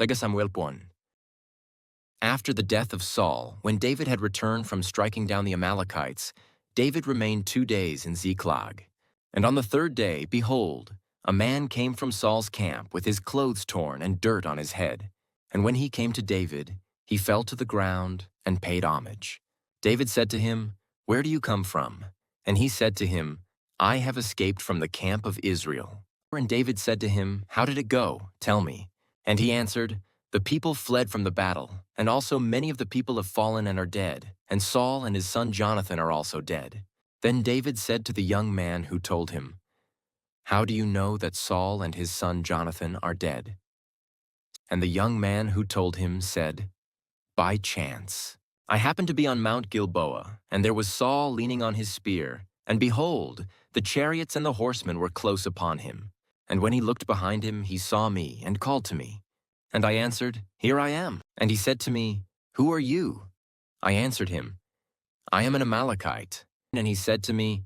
Samuel. After the death of Saul, when David had returned from striking down the Amalekites, David remained 2 days in Ziklag. And on the 3rd day, behold, a man came from Saul's camp with his clothes torn and dirt on his head. And when he came to David, he fell to the ground and paid homage. David said to him, "Where do you come from?" And he said to him, "I have escaped from the camp of Israel." And David said to him, "How did it go? Tell me." And he answered, "The people fled from the battle, and also many of the people have fallen and are dead, and Saul and his son Jonathan are also dead." Then David said to the young man who told him, "How do you know that Saul and his son Jonathan are dead?" And the young man who told him said, "By chance. I happened to be on Mount Gilboa, and there was Saul leaning on his spear, and behold, the chariots and the horsemen were close upon him. And when he looked behind him, he saw me and called to me. And I answered, 'Here I am.' And he said to me, 'Who are you?' I answered him, 'I am an Amalekite.' And he said to me,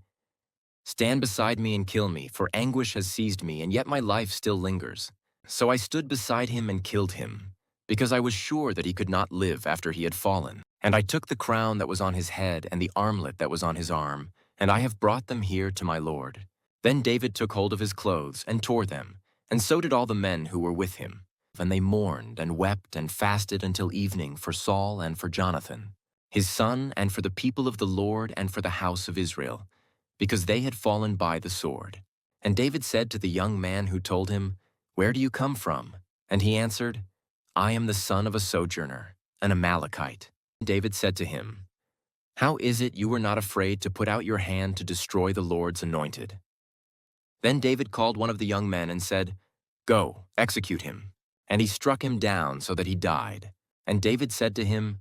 'Stand beside me and kill me, for anguish has seized me, and yet my life still lingers.' So I stood beside him and killed him, because I was sure that he could not live after he had fallen. And I took the crown that was on his head and the armlet that was on his arm, and I have brought them here to my lord." Then David took hold of his clothes and tore them, and so did all the men who were with him. And they mourned and wept and fasted until evening for Saul and for Jonathan, his son, and for the people of the Lord and for the house of Israel, because they had fallen by the sword. And David said to the young man who told him, "Where do you come from?" And he answered, "I am the son of a sojourner, an Amalekite." David said to him, "How is it you were not afraid to put out your hand to destroy the Lord's anointed?" Then David called one of the young men and said, "Go, execute him." And he struck him down so that he died. And David said to him,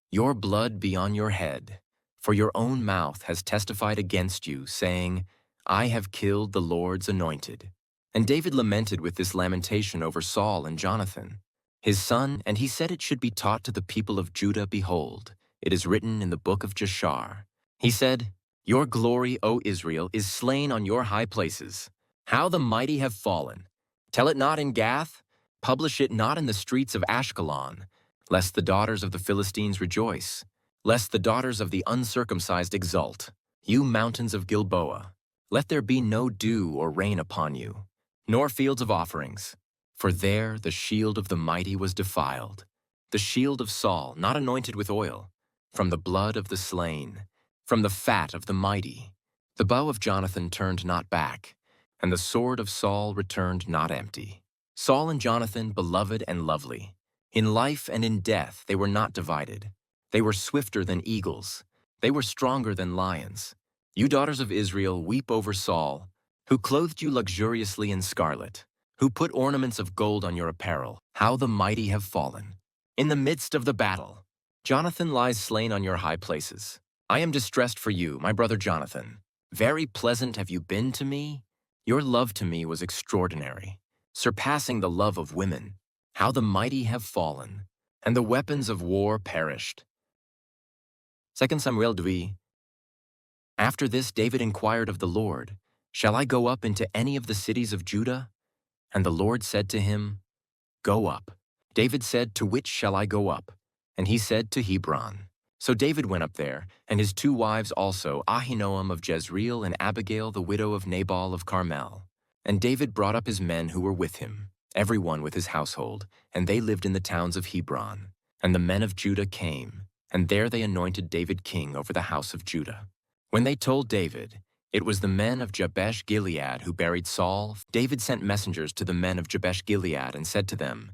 "Your blood be on your head, for your own mouth has testified against you, saying, 'I have killed the Lord's anointed.'" And David lamented with this lamentation over Saul and Jonathan, his son, and he said it should be taught to the people of Judah. Behold, it is written in the book of Jashar. He said, "Your glory, O Israel, is slain on your high places. How the mighty have fallen! Tell it not in Gath, publish it not in the streets of Ashkelon, lest the daughters of the Philistines rejoice, lest the daughters of the uncircumcised exult. You mountains of Gilboa, let there be no dew or rain upon you, nor fields of offerings. For there the shield of the mighty was defiled, the shield of Saul not anointed with oil, from the blood of the slain, from the fat of the mighty. The bow of Jonathan turned not back, and the sword of Saul returned not empty. Saul and Jonathan, beloved and lovely. In life and in death they were not divided. They were swifter than eagles. They were stronger than lions. You daughters of Israel, weep over Saul, who clothed you luxuriously in scarlet, who put ornaments of gold on your apparel. How the mighty have fallen! In the midst of the battle, Jonathan lies slain on your high places. I am distressed for you, my brother Jonathan. Very pleasant have you been to me. Your love to me was extraordinary, surpassing the love of women. How the mighty have fallen, and the weapons of war perished. 2 Samuel 2. After this David inquired of the Lord, "Shall I go up into any of the cities of Judah?" And the Lord said to him, "Go up." David said, "To which shall I go up?" And he said, "To Hebron." So David went up there, and his 2 wives also, Ahinoam of Jezreel and Abigail the widow of Nabal of Carmel. And David brought up his men who were with him, every one with his household, and they lived in the towns of Hebron. And the men of Judah came, and there they anointed David king over the house of Judah. When they told David, it was the men of Jabesh Gilead who buried Saul, David sent messengers to the men of Jabesh Gilead and said to them,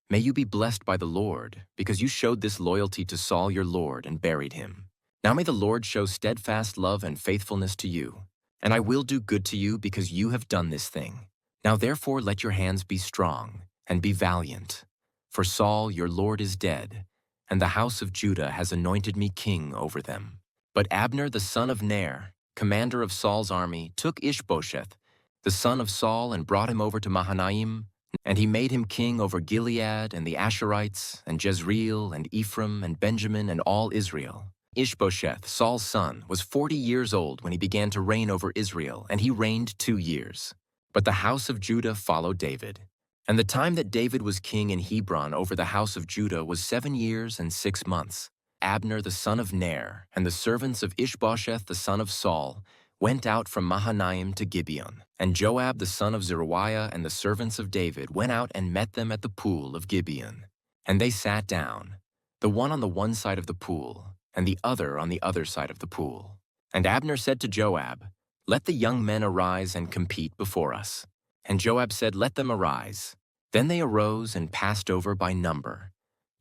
"May you be blessed by the Lord, because you showed this loyalty to Saul your lord and buried him. Now may the Lord show steadfast love and faithfulness to you, and I will do good to you because you have done this thing. Now therefore let your hands be strong, and be valiant. For Saul your lord is dead, and the house of Judah has anointed me king over them." But Abner the son of Ner, commander of Saul's army, took Ishbosheth, the son of Saul, and brought him over to Mahanaim, and he made him king over Gilead and the Asherites, and Jezreel, and Ephraim, and Benjamin, and all Israel. Ishbosheth, Saul's son, was 40 years old when he began to reign over Israel, and he reigned 2 years. But the house of Judah followed David. And the time that David was king in Hebron over the house of Judah was 7 years and 6 months. Abner the son of Ner and the servants of Ishbosheth the son of Saul went out from Mahanaim to Gibeon. And Joab the son of Zeruiah and the servants of David went out and met them at the pool of Gibeon. And they sat down, the one on the one side of the pool, and the other on the other side of the pool. And Abner said to Joab, "Let the young men arise and compete before us." And Joab said, "Let them arise." Then they arose and passed over by number,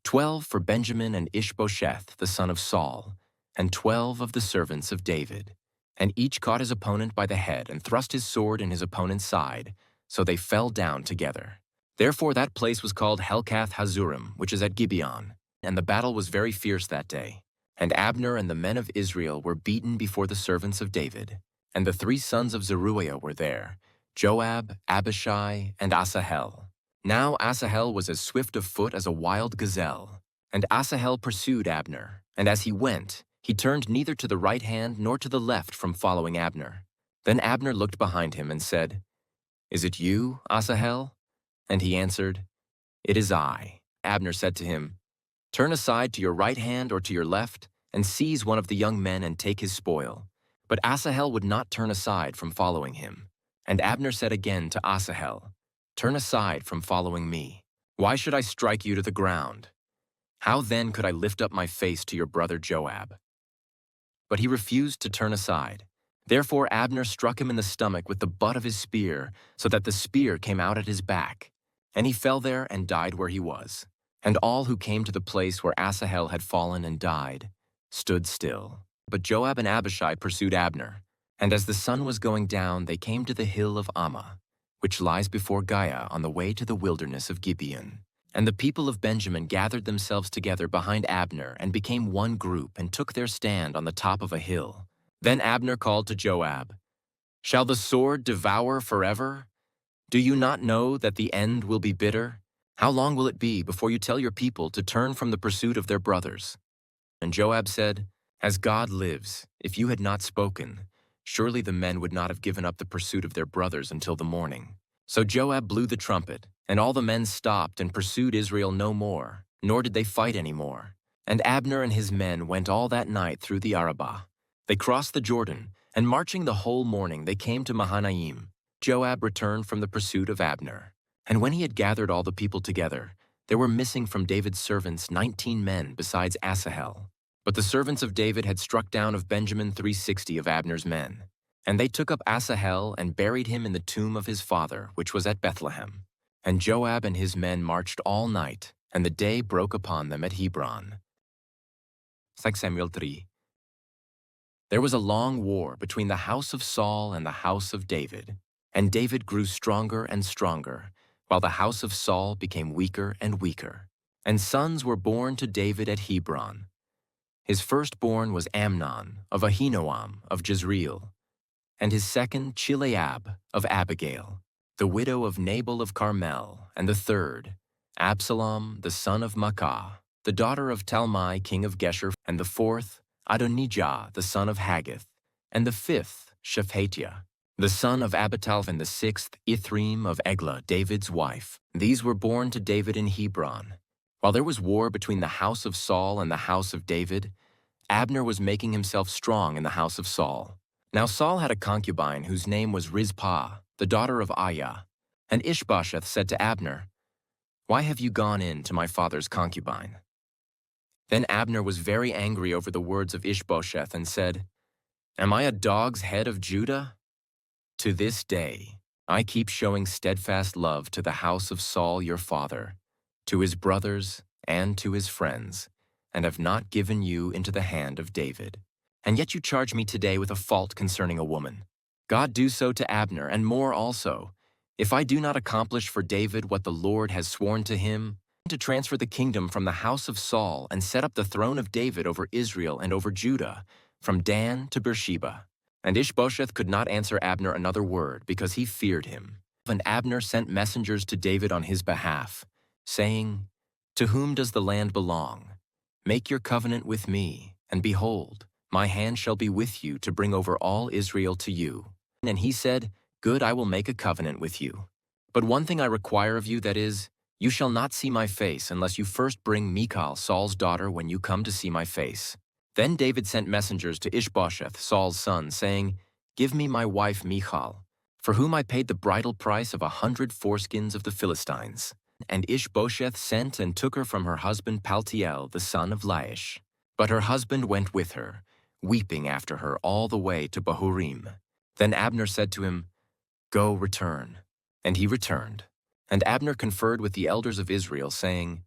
12 for Benjamin and Ishbosheth the son of Saul, and 12 of the servants of David. And each caught his opponent by the head and thrust his sword in his opponent's side, so they fell down together. Therefore that place was called Helkath Hazurim, which is at Gibeon. And the battle was very fierce that day. And Abner and the men of Israel were beaten before the servants of David. And the 3 sons of Zeruiah were there, Joab, Abishai, and Asahel. Now Asahel was as swift of foot as a wild gazelle. And Asahel pursued Abner, and as he went, he turned neither to the right hand nor to the left from following Abner. Then Abner looked behind him and said, "Is it you, Asahel?" And he answered, "It is I." Abner said to him, "Turn aside to your right hand or to your left, and seize one of the young men and take his spoil." But Asahel would not turn aside from following him. And Abner said again to Asahel, "Turn aside from following me. Why should I strike you to the ground? How then could I lift up my face to your brother Joab?" But he refused to turn aside. Therefore Abner struck him in the stomach with the butt of his spear, so that the spear came out at his back. And he fell there and died where he was. And all who came to the place where Asahel had fallen and died stood still. But Joab and Abishai pursued Abner. And as the sun was going down, they came to the hill of Ammah, which lies before Giah on the way to the wilderness of Gibeon. And the people of Benjamin gathered themselves together behind Abner and became one group and took their stand on the top of a hill. Then Abner called to Joab, "Shall the sword devour forever? Do you not know that the end will be bitter? How long will it be before you tell your people to turn from the pursuit of their brothers?" And Joab said, "As God lives, if you had not spoken, surely the men would not have given up the pursuit of their brothers until the morning." So Joab blew the trumpet, and all the men stopped and pursued Israel no more, nor did they fight any more. And Abner and his men went all that night through the Arabah. They crossed the Jordan, and marching the whole morning they came to Mahanaim. Joab returned from the pursuit of Abner. And when he had gathered all the people together, there were missing from David's servants 19 men besides Asahel. But the servants of David had struck down of Benjamin 360 of Abner's men. And they took up Asahel and buried him in the tomb of his father, which was at Bethlehem. And Joab and his men marched all night, and the day broke upon them at Hebron. 2 Samuel 3. There was a long war between the house of Saul and the house of David. And David grew stronger and stronger, while the house of Saul became weaker and weaker. And sons were born to David at Hebron. His firstborn was Amnon of Ahinoam of Jezreel, and his second Chileab of Abigail, the widow of Nabal of Carmel, and the third, Absalom the son of Maacah, the daughter of Talmai king of Geshur, and the fourth, Adonijah the son of Haggith, and the fifth, Shephatiah, the son of Abital, and the sixth, Ithream of Eglah, David's wife. These were born to David in Hebron. While there was war between the house of Saul and the house of David, Abner was making himself strong in the house of Saul. Now Saul had a concubine whose name was Rizpah, the daughter of Aiah. And Ishbosheth said to Abner, "Why have you gone in to my father's concubine?" Then Abner was very angry over the words of Ishbosheth and said, "Am I a dog's head of Judah? To this day I keep showing steadfast love to the house of Saul your father, to his brothers and to his friends, and have not given you into the hand of David. And yet you charge me today with a fault concerning a woman. God do so to Abner, and more also, if I do not accomplish for David what the Lord has sworn to him, to transfer the kingdom from the house of Saul and set up the throne of David over Israel and over Judah, from Dan to Beersheba." And Ishbosheth could not answer Abner another word, because he feared him. And Abner sent messengers to David on his behalf, saying, "To whom does the land belong? Make your covenant with me, and behold, my hand shall be with you to bring over all Israel to you." And he said, "Good, I will make a covenant with you. But one thing I require of you, that is, you shall not see my face unless you first bring Michal, Saul's daughter, when you come to see my face." Then David sent messengers to Ishbosheth, Saul's son, saying, "Give me my wife Michal, for whom I paid the bridal price of 100 foreskins of the Philistines." And Ishbosheth sent and took her from her husband Paltiel, the son of Laish. But her husband went with her, weeping after her all the way to Bahurim. Then Abner said to him, "Go, return." And he returned. And Abner conferred with the elders of Israel, saying,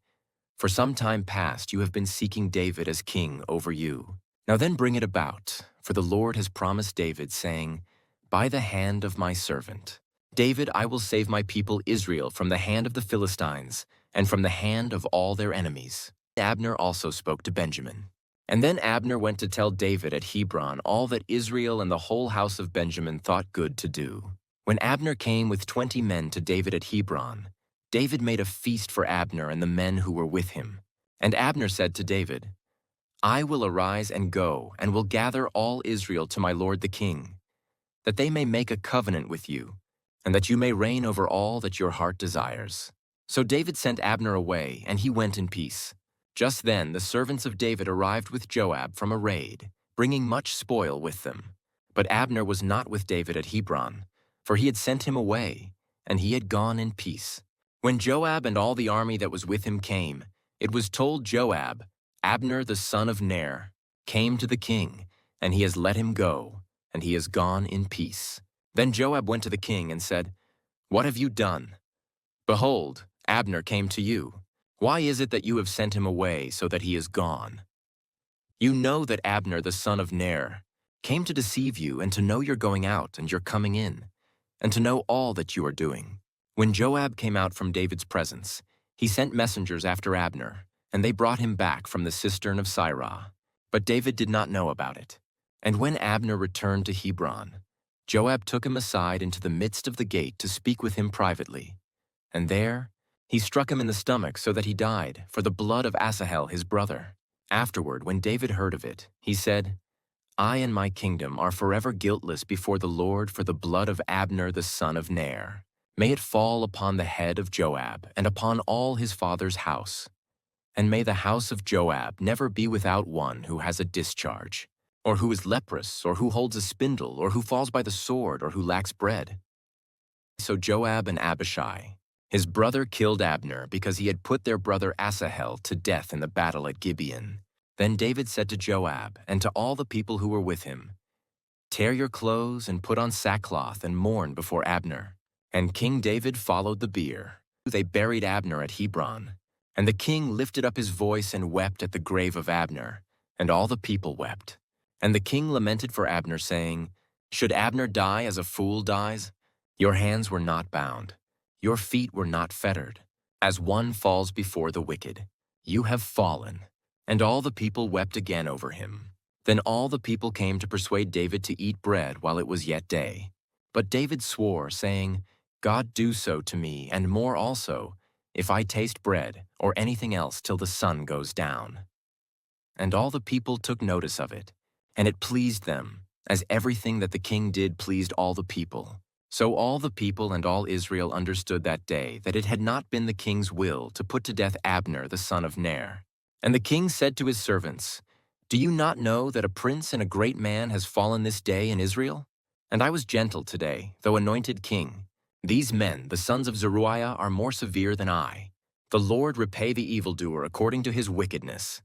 "For some time past you have been seeking David as king over you. Now then bring it about, for the Lord has promised David, saying, 'By the hand of my servant David I will save my people Israel from the hand of the Philistines and from the hand of all their enemies.'" Abner also spoke to Benjamin. And then Abner went to tell David at Hebron all that Israel and the whole house of Benjamin thought good to do. When Abner came with 20 men to David at Hebron, David made a feast for Abner and the men who were with him. And Abner said to David, "I will arise and go, and will gather all Israel to my lord the king, that they may make a covenant with you, and that you may reign over all that your heart desires." So David sent Abner away, and he went in peace. Just then the servants of David arrived with Joab from a raid, bringing much spoil with them. But Abner was not with David at Hebron, for he had sent him away, and he had gone in peace. When Joab and all the army that was with him came, it was told Joab, "Abner the son of Ner came to the king, and he has let him go, and he has gone in peace." Then Joab went to the king and said, "What have you done? Behold, Abner came to you. Why is it that you have sent him away so that he is gone? You know that Abner the son of Ner came to deceive you and to know your going out and your coming in, and to know all that you are doing." When Joab came out from David's presence, he sent messengers after Abner, and they brought him back from the cistern of Sirah. But David did not know about it. And when Abner returned to Hebron, Joab took him aside into the midst of the gate to speak with him privately. And there he struck him in the stomach so that he died, for the blood of Asahel his brother. Afterward, when David heard of it, he said, "I and my kingdom are forever guiltless before the Lord for the blood of Abner the son of Ner. May it fall upon the head of Joab and upon all his father's house. And may the house of Joab never be without one who has a discharge, or who is leprous, or who holds a spindle, or who falls by the sword, or who lacks bread." So Joab and Abishai, his brother, killed Abner because he had put their brother Asahel to death in the battle at Gibeon. Then David said to Joab and to all the people who were with him, "Tear your clothes and put on sackcloth and mourn before Abner." And King David followed the bier. They buried Abner at Hebron. And the king lifted up his voice and wept at the grave of Abner, and all the people wept. And the king lamented for Abner, saying, "Should Abner die as a fool dies? Your hands were not bound, your feet were not fettered. As one falls before the wicked, you have fallen." And all the people wept again over him. Then all the people came to persuade David to eat bread while it was yet day. But David swore, saying, "God do so to me, and more also, if I taste bread or anything else till the sun goes down." And all the people took notice of it, and it pleased them, as everything that the king did pleased all the people. So all the people and all Israel understood that day that it had not been the king's will to put to death Abner the son of Ner. And the king said to his servants, "Do you not know that a prince and a great man has fallen this day in Israel? And I was gentle today, though anointed king. These men, the sons of Zeruiah, are more severe than I. The Lord repay the evildoer according to his wickedness."